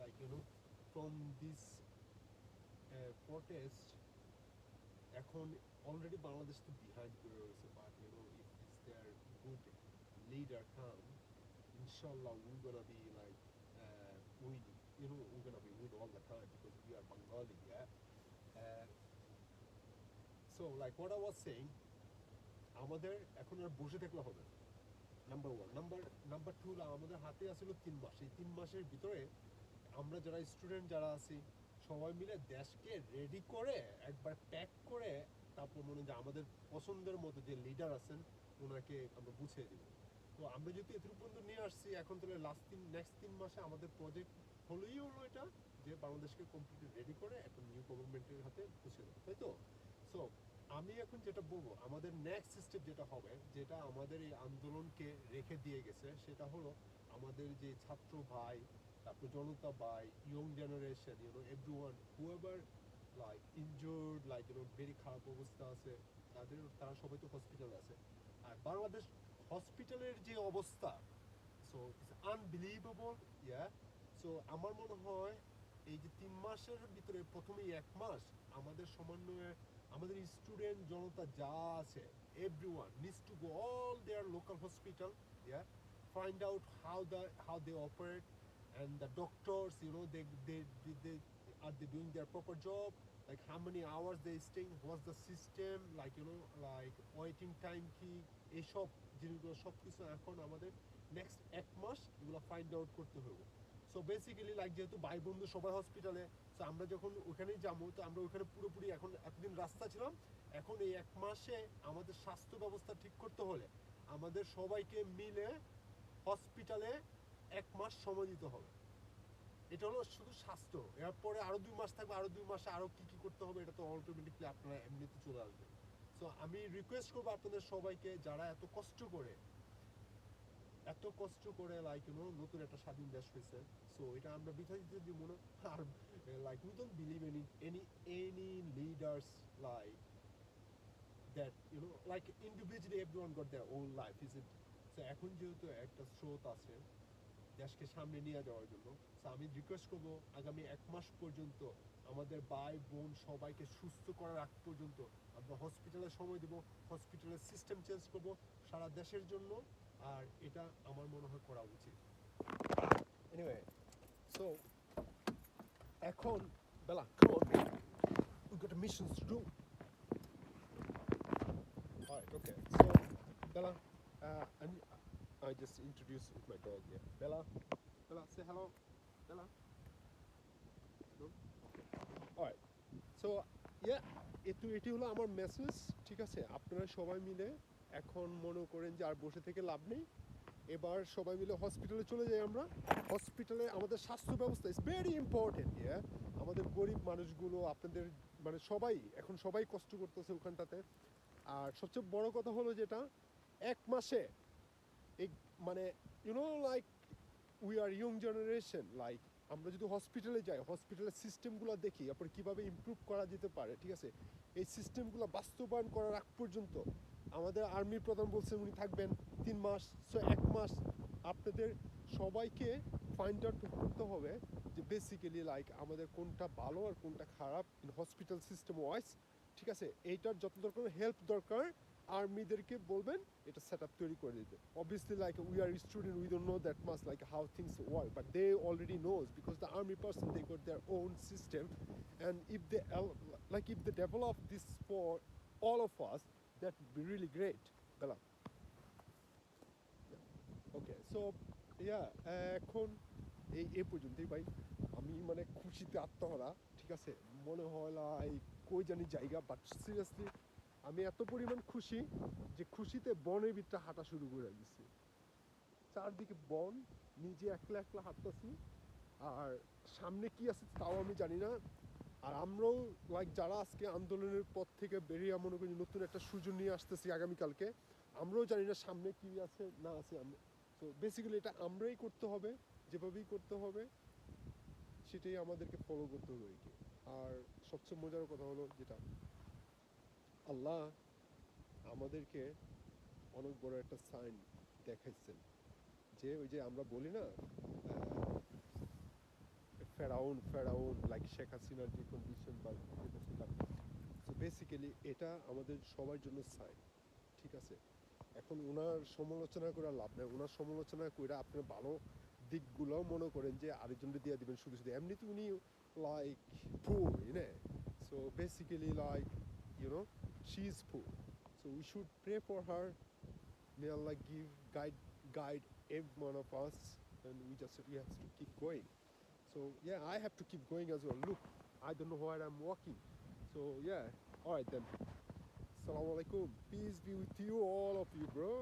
like from this protest এখন already Bangladesh তো behind করে রয়েছে, but if this their good leader come, inshallah we're gonna be like win, we're gonna be win all the time because we are Bengali, yeah. uh, so like what I was saying, আমাদের এখন আর বসে থাকলে হবে না, number one. Number two হলো আমাদের হাতে আসলে 3 মাস, এই 3 মাসের ভিতরে আমরা যারা স্টুডেন্ট যারা আছি সবাই মিলে দেশকে রেডি করে একবার প্যাক করে তারপর মনে যে আমাদের পছন্দের মতো যে লিডার আছেন ওনাকে আমরা বুঝিয়ে দিব। তো আমরা যদি এতটুকু পর্যন্ত নিয়ে আসছি, এখন তাহলে নেক্সট 3 মাসে আমাদের প্রজেক্ট হলো এটা যে বাংলাদেশকে কমপ্লিটলি রেডি করে এখন নিউ গভর্নমেন্টের হাতে পৌঁছে দেবো, তাই তো? সো আমি এখন যেটা বলবো আমাদের নেক্সট স্টেপ যেটা হবে, যেটা আমাদের এই আন্দোলনকে রেখে দিয়ে গেছে, সেটা হলো আমাদের যে ছাত্র ভাই, তারপর জনতা ভাই, young generation, everyone whoever like injured, like very খারাপ অবস্থা আছে, তারা সবাই তো হসপিটালে আছে। আর বাংলাদেশ হসপিটালের যে অবস্থা, so it's unbelievable, yeah. So আমার মনে হয় এই যে 3 মাসের ভিতরে প্রথমেই 1 মাস আমাদের সমন্বয়ে আমাদের স্টুডেন্ট জনতা যা আছে, everyone needs to go all their local hospital, yeah, find out how they operate, and the doctors, they are they doing their proper job, like how many hours they staying, what's the system, like like waiting time কি, এইসব জিনিসগুলো সব কিছু এখন আমাদের next 1 মাস এগুলো find out করতে হবে। সো বেসিক্যালি লাইক যেহেতু ভাই বন্ধু সবাই হসপিটালে, সো আমরা যখন ওখানেই যাবো, তো আমরা ওখানে পুরোপুরি এখন এতদিন রাস্তা ছিলাম, এখন এই 1 মাসে আমাদের স্বাস্থ্য ব্যবস্থা ঠিক করতে হলে আমাদের সবাইকে মিলে হসপিটালে 1 মাস সময় দিতে হবে। এটা হলো শুধু স্বাস্থ্য, এরপরে আরো 2 মাস থাকবে, আরো 2 মাসে আরো কি কি করতে হবে এটা তো অটোমেটিকলি আপনারা এমনিতে চলে আসবে। সো আমি রিকোয়েস্ট করবো আপনাদের সবাইকে, যারা এত কষ্ট করে লাইক নতুন একটা স্বাধীন দেশ হয়েছে, সো এটা আমরা বৃথা দিতে দিব না। আর like we don't believe in any leaders like that, like individually everyone got their own life, is it? So এখন যেহেতু একটা স্রোত আছে দেশকে সামনে নিয়ে যাওয়ার জন্য, সো আমি রিকোয়েস্ট করবো আগামী 1 মাস পর্যন্ত আমাদের ভাই বোন সবাইকে সুস্থ করার আগ পর্যন্ত আমরা হসপিটালে সময় দেব, হসপিটালের সিস্টেম চেঞ্জ করব সারা দেশের জন্য, আর এটা আমার মনে হয় করা উচিত। এনিওয়ে, সো এখন বেলা, come on, we got missions to do. All right, okay. So Bella, I just introduced with my dog here. Bella, say hello. Bella. No? Okay. All right. So yeah, এটি হলো আমার message, ঠিক আছে? আপনারা সবাই মিলে এখন মনে করেন যে আর বসে থেকে লাভ নেই, এবার সবাই মিলে হসপিটালে চলে যাই আমরা। হসপিটালে আমাদের স্বাস্থ্য ব্যবস্থা ইজ ভেরি ইম্পর্টেন্ট, ইয়া। আমাদের গরিব মানুষগুলো, আপনাদের মানে সবাই কষ্ট করতেছে ওখানটাতে। আর সবচেয়ে বড় কথা হলো যেটা, 1 মাসে এই মানে like we R young generation, like আমরা যদি হসপিটালে যাই, হসপিটালের সিস্টেমগুলো দেখি, তারপরে কীভাবে ইমপ্রুভ করা যেতে পারে, ঠিক আছে? এই সিস্টেমগুলো বাস্তবায়ন করার আগ পর্যন্ত আমাদের আর্মির প্রধান বলছেন উনি থাকবেন 3 মাস। সো 1 মাস আপনাদের সবাইকে ফাইন্ড আউট করতে হবে যে বেসিক্যালি লাইক আমাদের কোনটা ভালো আর কোনটা খারাপ ইন হসপিটাল সিস্টেম ওয়াইজ, ঠিক আছে? এইটার যত দরকার হেল্প দরকার আর্মিদেরকে বলবেন এটা সেট আপ তৈরি করে দিতে। Obviously like we are student, we don't know that much like how things work, but they already knows because the army person they got their own system, and if they develop this for all of us, that would be really great. Bella. Okay, so yeah, এখন এই পর্যন্তই ভাই। আমি মানে খুশিতে আত্মহারা, ঠিক আছে? মনে হয় লাইক কই জানি জায়গা, বাট সিরিয়াসলি আমি এত পরিমাণ খুশি যে খুশিতে বনের ভিতরে হাঁটা শুরু করে দিচ্ছি। চারদিকে বন, নিজে একলা একলা হাঁটতেছি, আর সামনে কি আছে তাও আমি জানি না। আর আমরাও লাইক যারা আজকে আন্দোলনের পথ থেকে বেরিয়ে মনে করি নতুন একটা সুযোগ নিয়ে আসতেছি আগামীকালকে, আমরাও জানি না সামনে কি আছে না আছে। তো বেসিক্যালি এটা আমরাই করতে হবে, যেভাবেই করতে হবে সেটাই আমাদেরকে ফলো করতে হবে আর কি। আর সবচেয়ে মজার কথা হলো যেটা, আল্লাহ আমাদেরকে অনেক বড় একটা সাইন দেখাইছেন, যে ওই যে আমরা বলি না ফেরাউন লাইক শেখ হাসিনার যে কন্ডিশন বা যেটা সেটা। সো বেসিক্যালি এটা আমাদের সবার জন্য সাইন, ঠিক আছে? এখন ওনার সমালোচনা করে লাভ নেই, ওনার সমালোচনা করে আপনার ভালো দিকগুলোও মনে করেন যে আরেকজনকে দিয়ে দিবেন শুধু শুধু, এমনিতে উনি like poor, so basically like she is poor, so we should pray for her. May Allah give guide every one of us, and we have to keep going. So yeah, I have to keep going as well. Look, I don't know where I'm walking. So yeah, all right then. Assalamu alaikum. Peace be with you, all of you, bro.